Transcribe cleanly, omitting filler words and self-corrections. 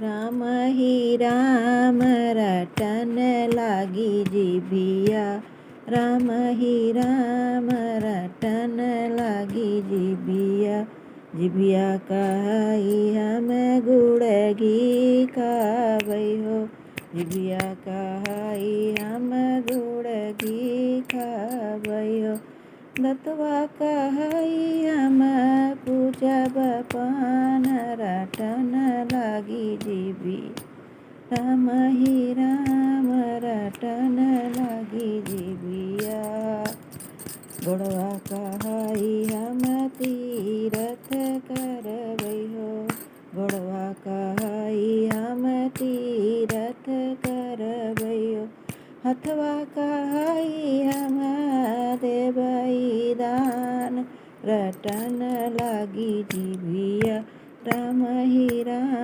राम ही राम रटन लागी जिभिया, राम ही राम रटन लागी जिभिया। जिभिया कहाई हम गुड़ घी खावै हो, जिभिया कहाई हम गुड़ घी खावै हो। दतवा कहाई हम पूजब पान रटन लागी जिभी, राम ही राम रटन लागी जिभिया। गोड़वा कहाई हम तीरथ करबै हो, गोड़वा कहाई हम तीरथ करबै हो। हथवा कहाई हम देबै दान रटन लागी जिभिया, राम ही राम